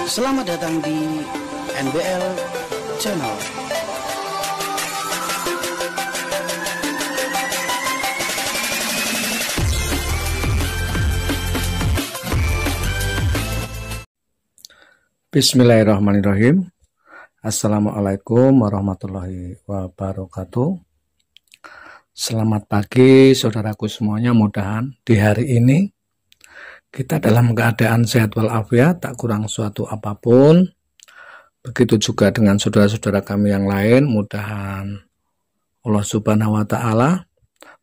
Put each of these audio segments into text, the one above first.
Selamat datang di NBL Channel. Bismillahirrahmanirrahim. Assalamualaikum warahmatullahi wabarakatuh. Selamat pagi saudaraku semuanya. Mudahan di hari ini kita dalam keadaan sehat walafiat, tak kurang suatu apapun. Begitu juga dengan saudara-saudara kami yang lain. Mudahan Allah Subhanahu wa Ta'ala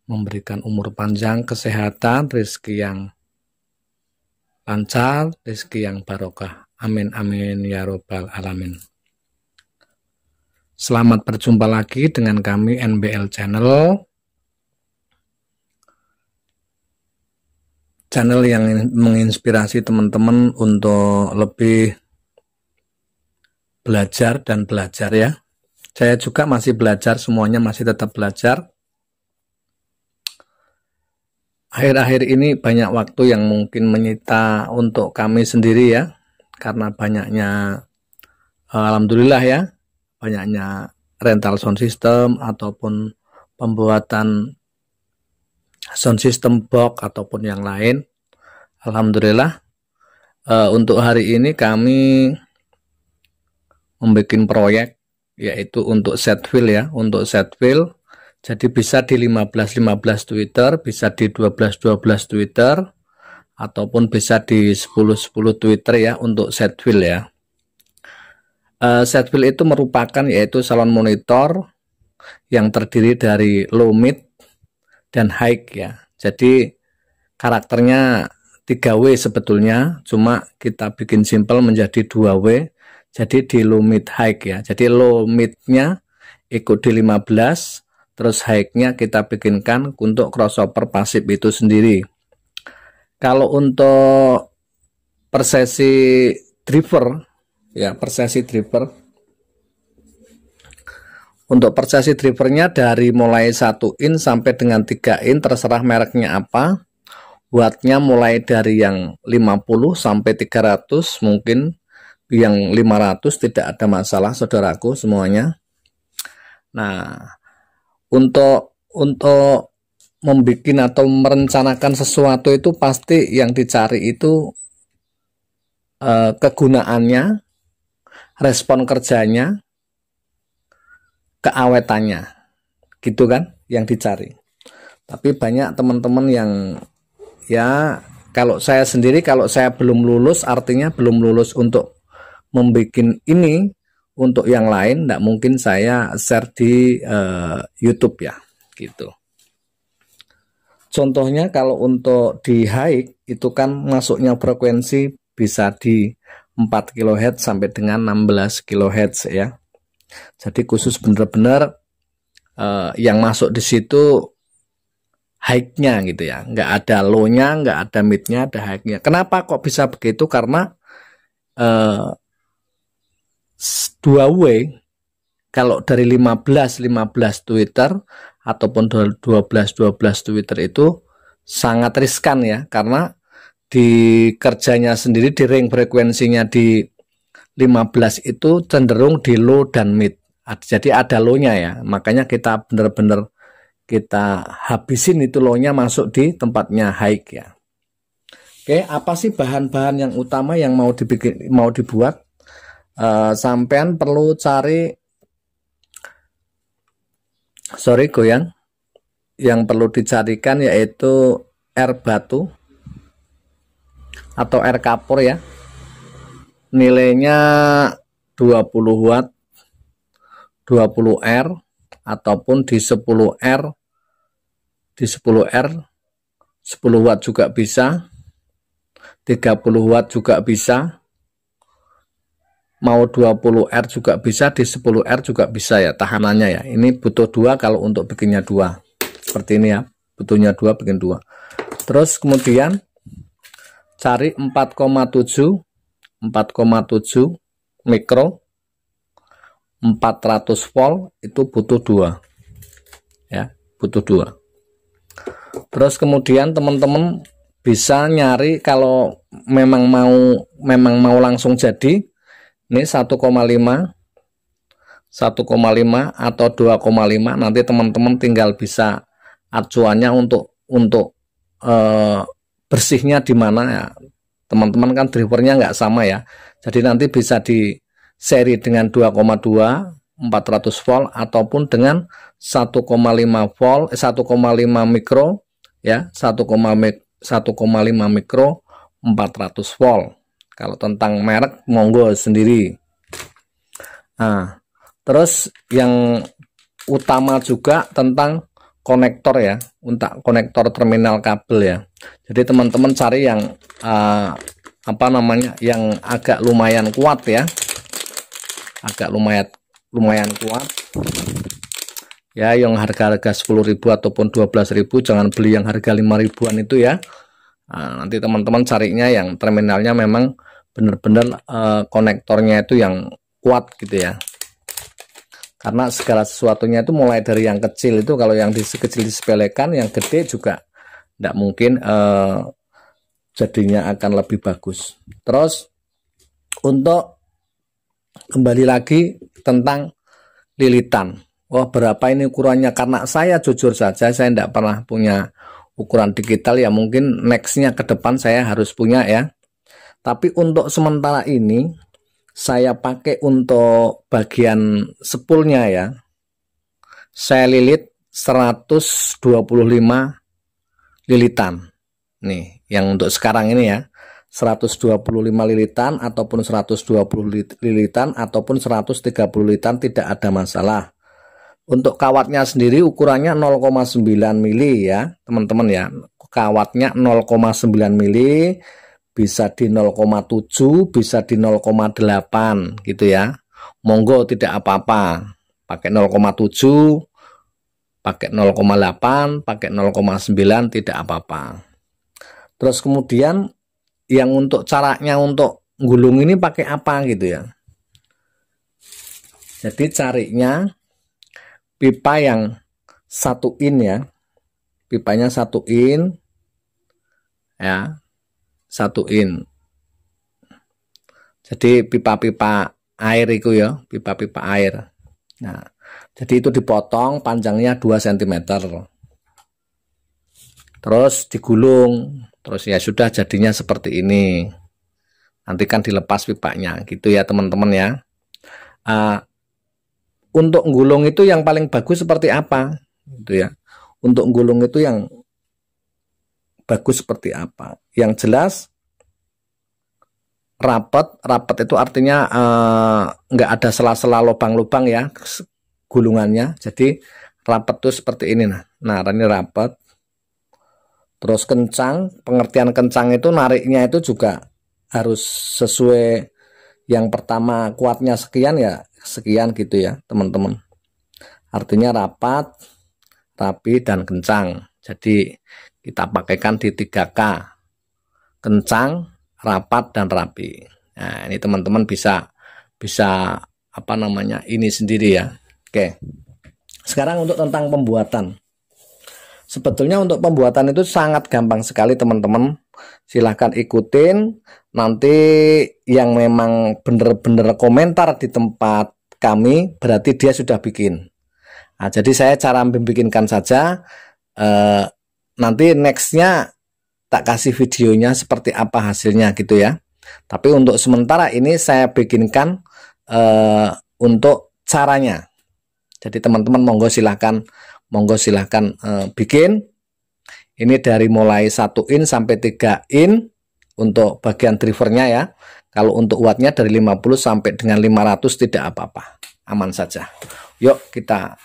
memberikan umur panjang, kesehatan, rezeki yang lancar, rezeki yang barokah. Amin amin ya robbal alamin. Selamat berjumpa lagi dengan kami NBL Channel. Channel yang menginspirasi teman-teman untuk lebih belajar dan belajar ya. Saya juga masih belajar, semuanya masih tetap belajar. Akhir-akhir ini banyak waktu yang mungkin menyita untuk kami sendiri ya. Karena banyaknya, alhamdulillah ya, banyaknya rental sound system ataupun pembuatan sound system box ataupun yang lain. Alhamdulillah untuk hari ini kami membuat proyek yaitu untuk set wheel ya, untuk set wheel. Jadi bisa di 15-15 Twitter, bisa di 12-12 Twitter, ataupun bisa di 10-10 Twitter ya untuk set wheel ya. Set wheel itu merupakan yaitu salon monitor yang terdiri dari low, mid, dan high ya. Jadi karakternya 3W sebetulnya, cuma kita bikin simple menjadi 2W. Jadi di low, mid, high ya. Jadi low midnya ikut di 15, terus high-nya kita bikinkan untuk crossover pasif itu sendiri. Kalau untuk persesi driver ya, persesi driver, untuk persesi drivernya dari mulai 1 in sampai dengan 3 in, terserah mereknya apa. Wattnya mulai dari yang 50 sampai 300, mungkin yang 500 tidak ada masalah saudaraku semuanya. Nah, untuk membuat atau merencanakan sesuatu itu pasti yang dicari itu kegunaannya, respon kerjanya, keawetannya, gitu kan yang dicari. Tapi banyak teman-teman yang ya, kalau saya sendiri, kalau saya belum lulus, artinya belum lulus untuk membuat ini untuk yang lain, tidak mungkin saya share di YouTube ya, gitu. Contohnya kalau untuk di high itu kan masuknya frekuensi bisa di 4 kHz sampai dengan 16 kHz ya. Jadi khusus benar-benar yang masuk di situ high-nya gitu ya. Nggak ada low-nya, nggak ada mid-nya, ada high-nya. Kenapa kok bisa begitu? Karena 2W kalau dari 15 Twitter ataupun 12 Twitter itu sangat riskan ya, karena di kerjanya sendiri di ring frekuensinya di 15 itu cenderung di low dan mid. Jadi ada low-nya ya, makanya kita benar-benar kita habisin itu low-nya masuk di tempatnya high ya. Oke, apa sih bahan-bahan yang utama yang mau dibuat? Sampean perlu cari, goyang, yang perlu dicarikan yaitu air batu atau air kapur ya. Nilainya 20 watt, 20 R, ataupun di 10 R, 10 watt juga bisa, 30 watt juga bisa, mau 20 R juga bisa, di 10 R juga bisa ya tahanannya ya. Ini butuh 2 kalau untuk bikinnya 2. Seperti ini ya, butuhnya 2 bikin 2. Terus kemudian cari 4,7 mikro, 400 volt, itu butuh 2 ya, butuh 2. Terus kemudian teman-teman bisa nyari, kalau memang mau langsung jadi, Ini 1,5 atau 2,5, nanti teman-teman tinggal bisa acuannya untuk bersihnya di mana ya. Teman-teman kan drivernya nggak sama ya. Jadi nanti bisa di seri dengan 2,2 400 volt ataupun dengan 1,5 volt 1,5 mikro ya, 1,5 mikro 400 volt. Kalau tentang merek monggo sendiri. Nah, terus yang utama juga tentang konektor ya, untuk konektor terminal kabel ya. Jadi teman-teman cari yang apa namanya, yang agak lumayan kuat ya, agak lumayan kuat ya, yang harga-harga 10.000 ataupun 12.000, jangan beli yang harga 5.000-an itu ya. Nah, nanti teman-teman carinya yang terminalnya memang benar-benar konektornya itu yang kuat gitu ya, karena segala sesuatunya itu mulai dari yang kecil itu, kalau yang kecil disepelekan, yang gede juga tidak mungkin jadinya akan lebih bagus. Terus untuk kembali lagi tentang lilitan, wah berapa ini ukurannya, karena saya jujur saja saya tidak pernah punya ukuran digital ya, mungkin nextnya ke depan saya harus punya ya. Tapi untuk sementara ini saya pakai untuk bagian spoolnya ya, saya lilit 125 lilitan nih, yang untuk sekarang ini ya, 125 lilitan ataupun 120 lilitan ataupun 130 lilitan tidak ada masalah. Untuk kawatnya sendiri ukurannya 0,9 mili ya teman-teman ya, kawatnya 0,9 mili, bisa di 0,7 bisa di 0,8 gitu ya, monggo tidak apa-apa, pakai 0,7 pakai 0,8 pakai 0,9 tidak apa-apa. Terus kemudian yang untuk caranya untuk gulung ini pakai apa gitu ya, jadi carinya pipa yang 1 in ya, pipanya 1 in ya, 1 in. Jadi pipa-pipa air itu ya, pipa-pipa air. Nah, jadi itu dipotong panjangnya 2 cm. Terus digulung, terus ya sudah jadinya seperti ini. Nanti kan dilepas pipanya gitu ya teman-teman ya. Untuk gulung itu yang paling bagus seperti apa gitu ya. Untuk gulung itu yang bagus seperti apa? Yang jelas rapat itu artinya nggak ada sela-sela lubang-lubang ya gulungannya. Jadi rapat tuh seperti ini. Nah ini rapat. Terus kencang, pengertian kencang itu nariknya itu juga harus sesuai, yang pertama kuatnya sekian ya sekian gitu ya teman-teman. Artinya rapat, rapi, dan kencang. Jadi kita pakaikan di 3K, kencang, rapat, dan rapi. Nah ini teman-teman bisa apa namanya ini sendiri ya. Oke, sekarang untuk tentang pembuatan. Sebetulnya untuk pembuatan itu sangat gampang sekali teman-teman, silahkan ikutin. Nanti yang memang bener-bener komentar di tempat kami berarti dia sudah bikin. Nah, jadi saya cara membikinkan saja, nanti nextnya tak kasih videonya seperti apa hasilnya gitu ya. Tapi untuk sementara ini saya bikinkan untuk caranya. Jadi teman-teman monggo silahkan bikin. Ini dari mulai 1 in sampai 3 in untuk bagian drivernya ya. Kalau untuk wattnya dari 50 sampai dengan 500 tidak apa-apa, aman saja. Yuk kita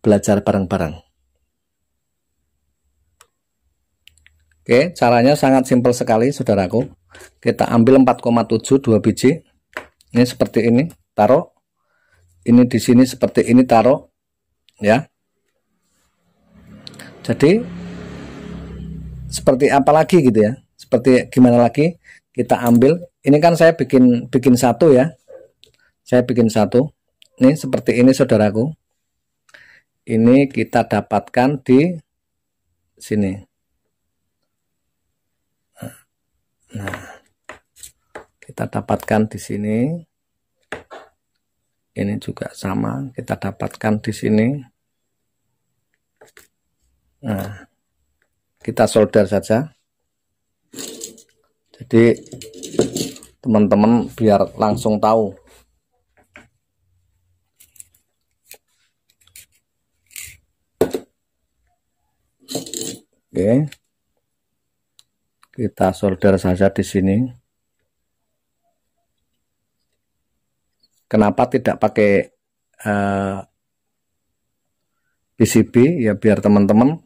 belajar bareng-bareng. Oke, caranya sangat simpel sekali saudaraku. Kita ambil 4,7 2 biji. Ini seperti ini, taruh. Ini di sini seperti ini, taruh ya. Jadi seperti apa lagi gitu ya, seperti gimana lagi kita ambil. Ini kan saya bikin satu ya, saya bikin satu. Ini seperti ini saudaraku. Ini kita dapatkan di sini. Nah kita dapatkan di sini. Ini juga sama, kita dapatkan di sini. Nah, kita solder saja. Jadi teman-teman biar langsung tahu. Oke. Kita solder saja di sini. Kenapa tidak pakai PCB? Ya biar teman-teman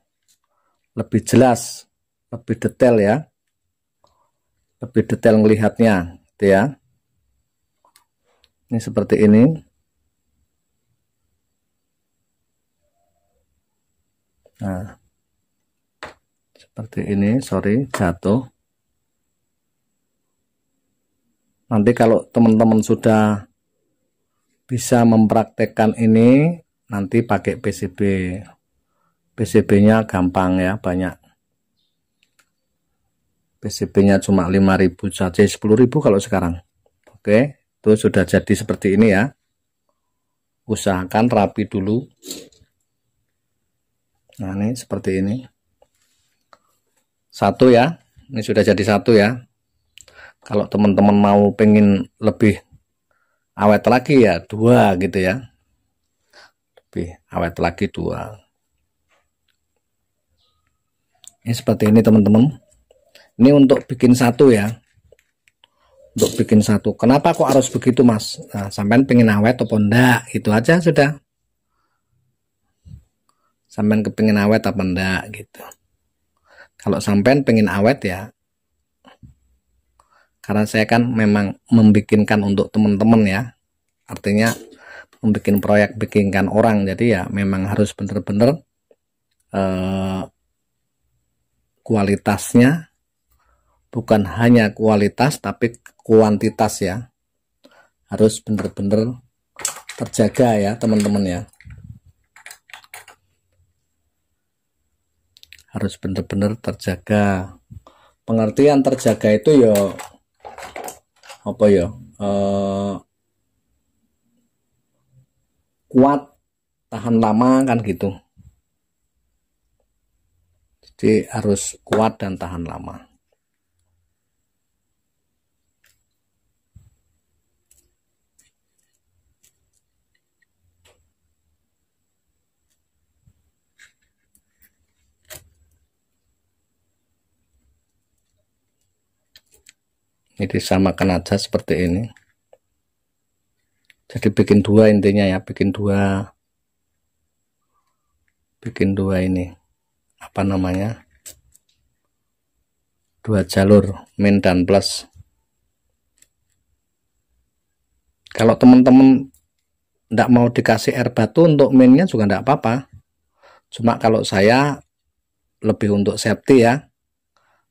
lebih jelas, lebih detail ya, lebih detail melihatnya, gitu ya. Ini seperti ini. Nah, seperti ini. Sorry, jatuh. Nanti kalau teman-teman sudah bisa mempraktekkan ini, nanti pakai PCB. PCB-nya gampang ya, banyak. PCB-nya cuma 5.000 saja, 10.000 kalau sekarang. Oke, itu sudah jadi seperti ini ya. Usahakan rapi dulu. Nah, ini seperti ini. Satu ya, ini sudah jadi satu ya. Kalau teman-teman mau pengen lebih awet lagi ya 2 gitu ya, lebih awet lagi 2. Ini seperti ini teman-teman. Ini untuk bikin satu ya, untuk bikin satu. Kenapa kok harus begitu mas? Nah, sampean pengen awet atau enggak, itu aja sudah. Sampean kepingin awet apa enggak gitu. Kalau sampean pengen awet ya, karena saya kan memang membikinkan untuk teman-teman ya, artinya membikin proyek, bikinkan orang, jadi ya memang harus bener-bener kualitasnya, bukan hanya kualitas tapi kuantitas ya, harus bener-bener terjaga ya teman-teman ya, harus bener-bener terjaga. Pengertian terjaga itu ya apa ya, kuat, tahan lama kan gitu. Jadi harus kuat dan tahan lama. Ini disamakan aja seperti ini. Jadi bikin 2 intinya ya, bikin dua ini, apa namanya, 2 jalur min dan plus. Kalau teman-teman tidak mau dikasih air batu untuk minnya juga tidak apa-apa, cuma kalau saya lebih untuk safety ya,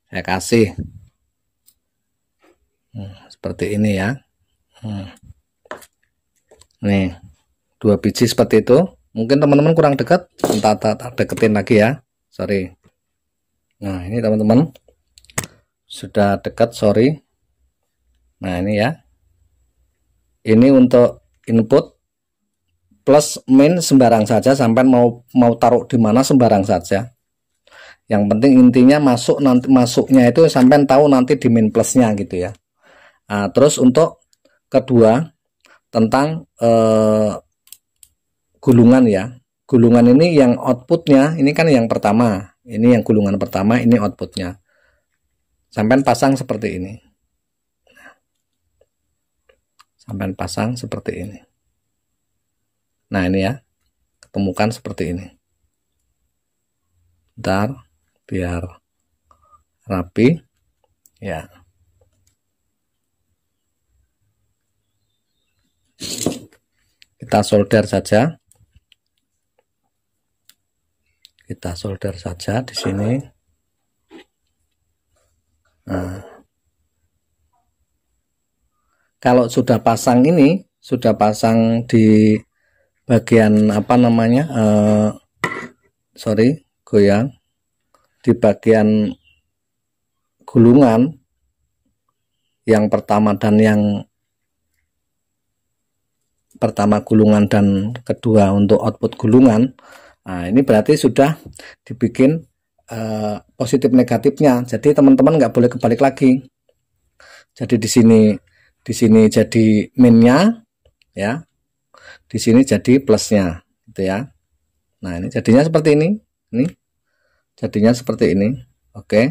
saya kasih seperti ini ya. Nih 2 biji seperti itu. Mungkin teman-teman kurang dekat, entah deketin lagi ya, sorry. Nah ini teman-teman sudah dekat, sorry. Nah ini ya, ini untuk input, plus min sembarang saja, sampai mau taruh di mana sembarang saja. Yang penting intinya masuk, nanti masuknya itu sampai tahu nanti di min plusnya gitu ya. Nah, terus untuk kedua tentang gulungan ya. Gulungan ini yang outputnya, ini kan yang pertama, ini yang gulungan pertama, ini outputnya. Sampai pasang seperti ini. Sampai pasang seperti ini. Nah ini ya, ketemukan seperti ini. Bentar, biar rapi ya. Kita solder saja. Kita solder saja di sini. Nah, kalau sudah pasang ini, sudah pasang di bagian apa namanya, sorry, goyang, di bagian gulungan, yang pertama dan yang pertama gulungan dan kedua untuk output gulungan. Nah, ini berarti sudah dibikin positif negatifnya. Jadi teman-teman nggak boleh kebalik lagi. Jadi di sini jadi minnya ya, di sini jadi plusnya gitu ya. Nah, ini jadinya seperti ini. Ini jadinya seperti ini. Oke.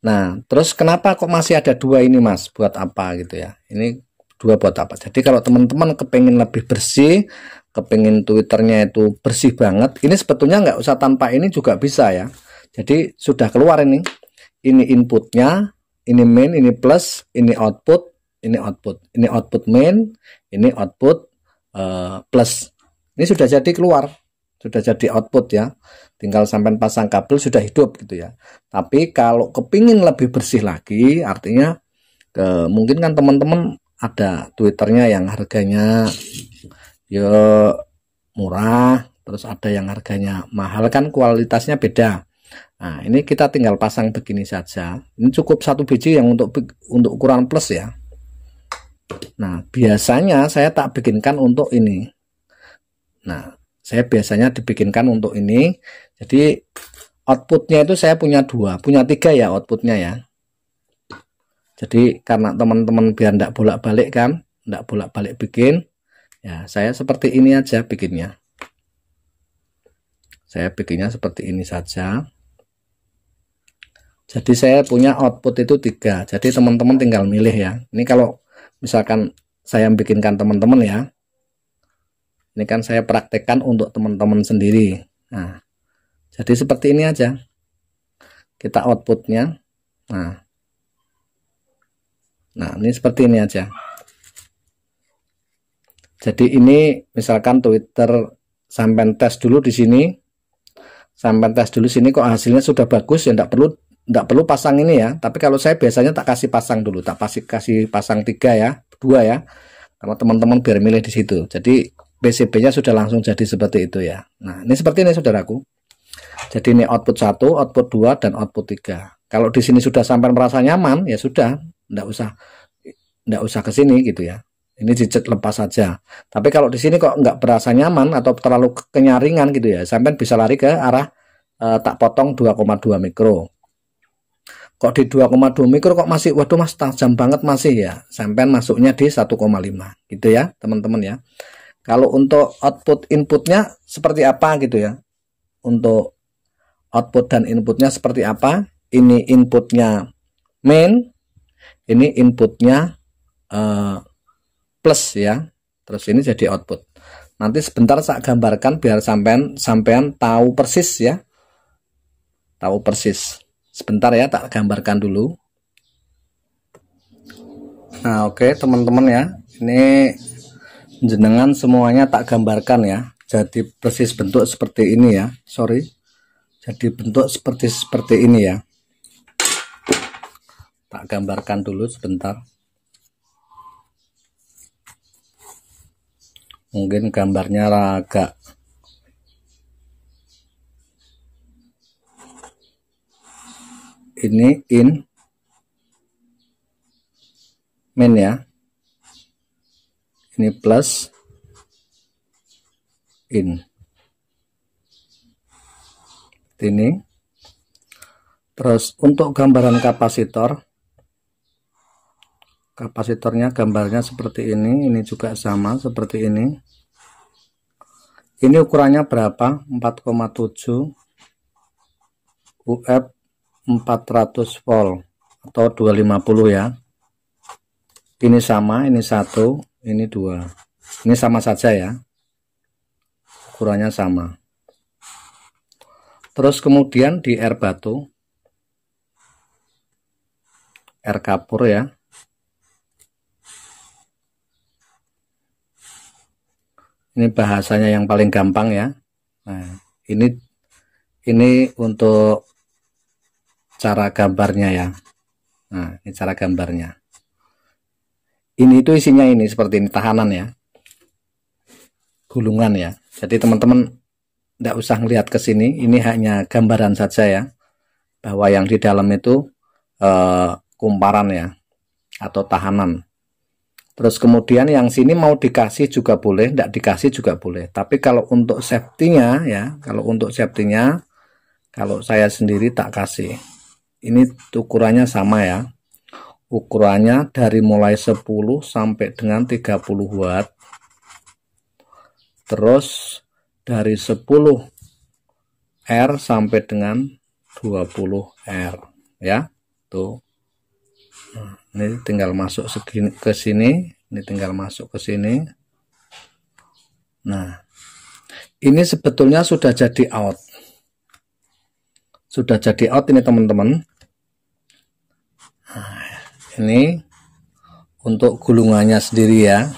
Nah, terus kenapa kok masih ada dua ini, Mas? Buat apa gitu ya? Ini dua buat apa? Jadi kalau teman-teman kepengen lebih bersih, kepengen Twitternya itu bersih banget, ini sebetulnya nggak usah tanpa ini juga bisa ya. Jadi sudah keluar ini inputnya, ini main, ini plus, ini output, ini output, ini output main, ini output plus. Ini sudah jadi keluar, sudah jadi output ya. Tinggal sampai pasang kabel sudah hidup gitu ya. Tapi kalau kepingin lebih bersih lagi, artinya mungkin kan teman-teman ada Twitternya yang harganya ya murah, terus ada yang harganya mahal, kan kualitasnya beda. Nah, ini kita tinggal pasang begini saja. Ini cukup satu biji yang untuk ukuran plus ya. Nah, biasanya saya tak bikinkan untuk ini. Nah, saya biasanya dibikinkan untuk ini. Jadi outputnya itu saya punya tiga ya outputnya ya. Jadi karena teman-teman biar enggak bolak-balik kan, enggak bolak-balik bikin, ya saya seperti ini aja bikinnya. Saya bikinnya seperti ini saja. Jadi saya punya output itu 3. Jadi teman-teman tinggal milih ya. Ini kalau misalkan saya bikinkan teman-teman ya. Ini kan saya praktekkan untuk teman-teman sendiri. Nah, jadi seperti ini aja. Kita outputnya. Nah, ini seperti ini aja. Jadi ini misalkan Twitter sampai tes dulu di sini. Sampai tes dulu sini kok hasilnya sudah bagus ya, enggak perlu pasang ini ya. Tapi kalau saya biasanya tak kasih pasang dulu, tak kasih pasang 3 ya, 2 ya. Karena teman-teman biar milih di situ. Jadi PCB-nya sudah langsung jadi seperti itu ya. Nah, ini seperti ini saudaraku. Jadi ini output 1, output 2 dan output 3. Kalau di sini sudah sampai merasa nyaman, ya sudah, enggak usah ke sini gitu ya. Ini cicit lepas saja. Tapi kalau di sini kok nggak berasa nyaman atau terlalu kenyaringan gitu ya, sampai bisa lari ke arah tak potong 2,2 mikro. Kok di 2,2 mikro kok masih, waduh Mas tajam banget masih ya, sampai masuknya di 1,5 gitu ya teman-teman ya. Kalau untuk output inputnya seperti apa gitu ya, untuk output dan inputnya seperti apa, ini inputnya main, ini inputnya plus ya, terus ini jadi output. Nanti sebentar saya gambarkan biar sampean tahu persis ya, tahu persis. Sebentar ya, tak gambarkan dulu. Nah, oke teman-teman ya, ini jenengan semuanya tak gambarkan ya. Jadi persis bentuk seperti ini ya. Sorry, jadi bentuk seperti ini ya. Tak gambarkan dulu sebentar. Mungkin gambarnya agak ini in main ya, ini plus in ini. Terus untuk gambaran kapasitornya gambarnya seperti ini juga sama seperti ini. Ini ukurannya berapa? 4,7 UF 400 volt atau 250 ya. Ini sama, ini 1, ini 2. Ini sama saja ya. Ukurannya sama. Terus kemudian di air batu, air kapur ya. Ini bahasanya yang paling gampang ya. Nah, ini untuk cara gambarnya ya. Nah, ini cara gambarnya. Ini itu isinya ini seperti ini, tahanan ya. Gulungan ya. Jadi teman-teman tidak usah ngelihat ke sini, ini hanya gambaran saja ya. Bahwa yang di dalam itu kumparan ya. atau tahanan. Terus kemudian yang sini mau dikasih juga boleh, tidak dikasih juga boleh. Tapi kalau untuk safety-nya ya, kalau saya sendiri tak kasih. Ini ukurannya sama ya. Ukurannya dari mulai 10 sampai dengan 30 watt. Terus dari 10 R sampai dengan 20 R ya. Tuh. Ini tinggal masuk segini ke sini, ini tinggal masuk ke sini. Nah, ini sebetulnya sudah jadi out. Sudah jadi out ini teman-teman. Nah, ini untuk gulungannya sendiri ya.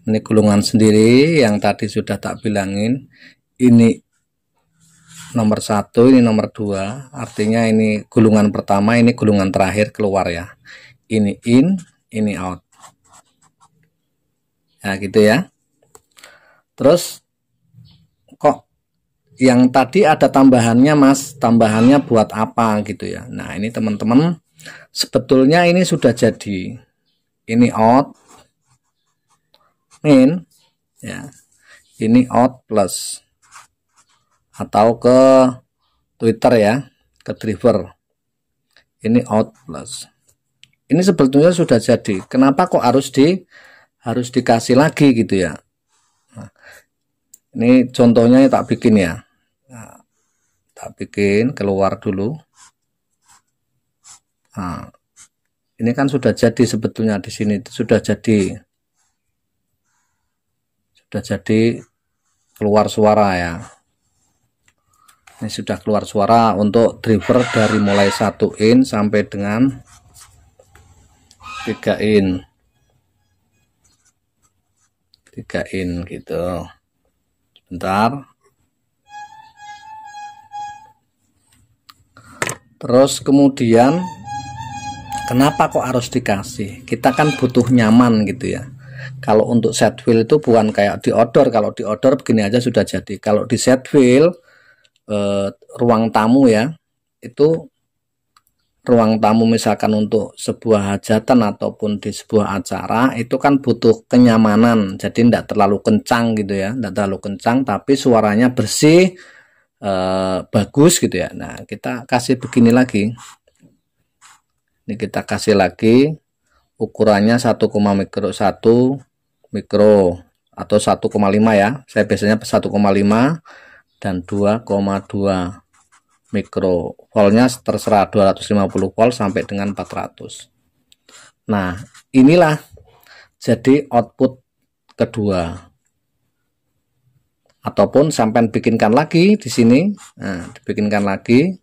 Ini gulungan sendiri yang tadi sudah tak bilangin. Ini nomor 1, ini nomor 2, artinya ini gulungan pertama, ini gulungan terakhir keluar ya. Ini in, ini out. Nah gitu ya. Terus kok yang tadi ada tambahannya mas, tambahannya buat apa gitu ya. Nah ini teman-teman, sebetulnya ini sudah jadi. Ini out, in ya. Ini out plus, atau ke Twitter ya, ke driver. Ini out plus. Ini sebetulnya sudah jadi. Kenapa kok harus dikasih lagi gitu ya? Nah, ini contohnya tak bikin ya. Nah, tak bikin keluar dulu. Nah, ini kan sudah jadi sebetulnya di sini sudah jadi keluar suara ya. Ini sudah keluar suara untuk driver dari mulai 1 in sampai dengan 3 in. 3 in gitu. Sebentar. Terus kemudian kenapa kok harus dikasih? Kita kan butuh nyaman gitu ya. Kalau untuk set wheel itu bukan kayak di outdoor. Kalau di outdoor begini aja sudah jadi. Kalau di set wheel ruang tamu ya, itu ruang tamu misalkan untuk sebuah hajatan ataupun di sebuah acara itu kan butuh kenyamanan, jadi tidak terlalu kencang gitu ya, tidak terlalu kencang tapi suaranya bersih, bagus gitu ya. Nah kita kasih begini lagi, ini kita kasih lagi ukurannya 1 mikro 1 mikro atau 1,5 ya, saya biasanya 1,5 dan 2,2 mikro. Voltnya terserah 250 volt sampai dengan 400. Nah inilah jadi output kedua, ataupun sampai bikinkan lagi di sini. Nah dibikinkan lagi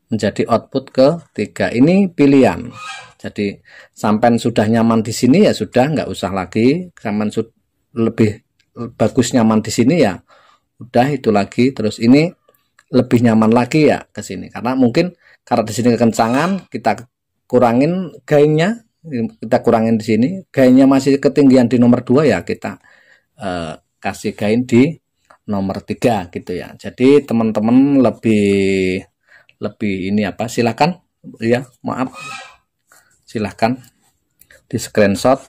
menjadi output ketiga. Ini pilihan, jadi sampai sudah nyaman di sini ya sudah, nggak usah lagi. Sampai lebih bagus nyaman di sini ya udah itu lagi. Terus ini lebih nyaman lagi ya ke sini, karena mungkin karena di sini kekencangan, kita kurangin gainnya, kita kurangin di sini. Gainnya masih ketinggian di nomor 2 ya, kita kasih gain di nomor 3 gitu ya. Jadi teman-teman lebih ini apa, silahkan ya, maaf, silahkan di screenshot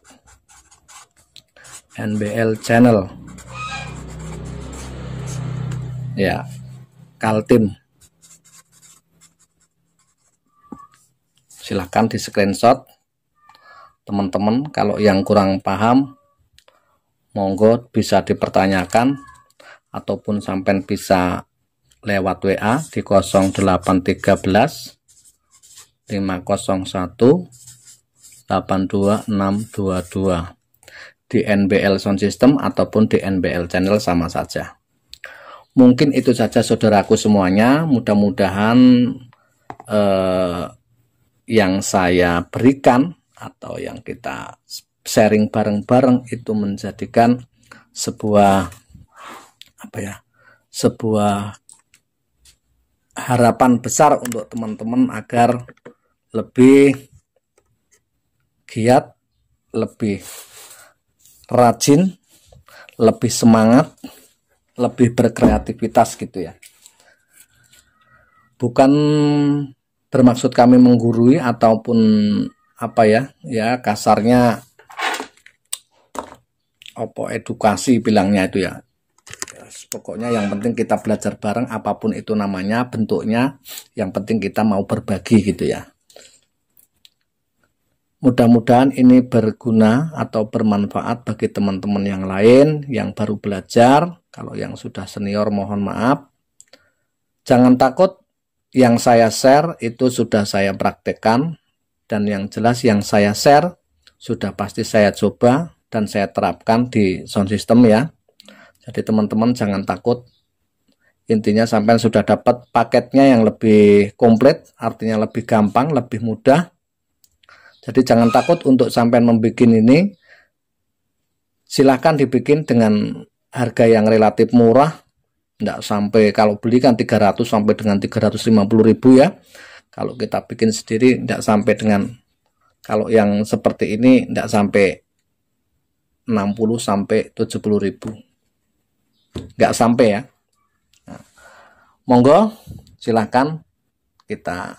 NBL channel ya, Kaltim, silahkan di screenshot teman-teman. Kalau yang kurang paham monggo bisa dipertanyakan ataupun sampai bisa lewat WA di 0813 501 82622 di NBL Sound System ataupun di NBL channel sama saja. Mungkin itu saja saudaraku semuanya. Mudah-mudahan yang saya berikan atau yang kita sharing bareng-bareng itu menjadikan sebuah apa ya, sebuah harapan besar untuk teman-teman agar lebih giat, lebih rajin, lebih semangat, lebih berkreativitas gitu ya. Bukan bermaksud kami menggurui ataupun apa ya kasarnya edukasi bilangnya itu ya. Pokoknya yang penting kita belajar bareng, apapun itu namanya, bentuknya, yang penting kita mau berbagi gitu ya. Mudah-mudahan ini berguna atau bermanfaat bagi teman-teman yang lain yang baru belajar. Kalau yang sudah senior mohon maaf. Jangan takut, yang saya share itu sudah saya praktekkan, dan yang jelas yang saya share sudah pasti saya coba dan saya terapkan di sound system ya. Jadi teman-teman jangan takut, intinya sampai sudah dapat paketnya yang lebih komplit, artinya lebih gampang, lebih mudah. Jadi jangan takut untuk sampai membuat ini, silahkan dibikin dengan harga yang relatif murah, tidak sampai, kalau beli kan 300 sampai dengan 350.000 ya. Kalau kita bikin sendiri tidak sampai dengan, kalau yang seperti ini tidak sampai 60 sampai 70.000, nggak sampai ya. Nah, monggo silahkan kita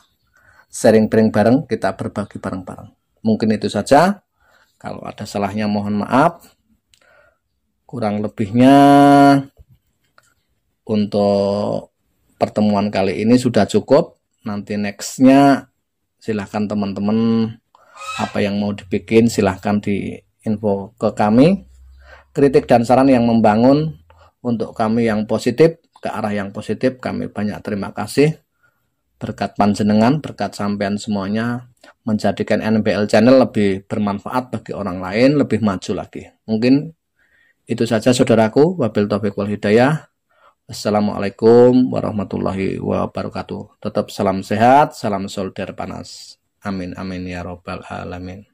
sharing bareng, kita berbagi bareng-bareng. Mungkin itu saja. Kalau ada salahnya mohon maaf. Kurang lebihnya untuk pertemuan kali ini sudah cukup. Nanti nextnya silahkan teman-teman apa yang mau dibikin silahkan di info ke kami. Kritik dan saran yang membangun untuk kami yang positif, ke arah yang positif, kami banyak terima kasih. Berkat panjenengan, berkat sampean semuanya, menjadikan NBL Channel lebih bermanfaat bagi orang lain, lebih maju lagi. Mungkin itu saja saudaraku. Wabil taufiq wal hidayah. Assalamualaikum warahmatullahi wabarakatuh. Tetap salam sehat, salam solidar panas. Amin amin ya robbal alamin.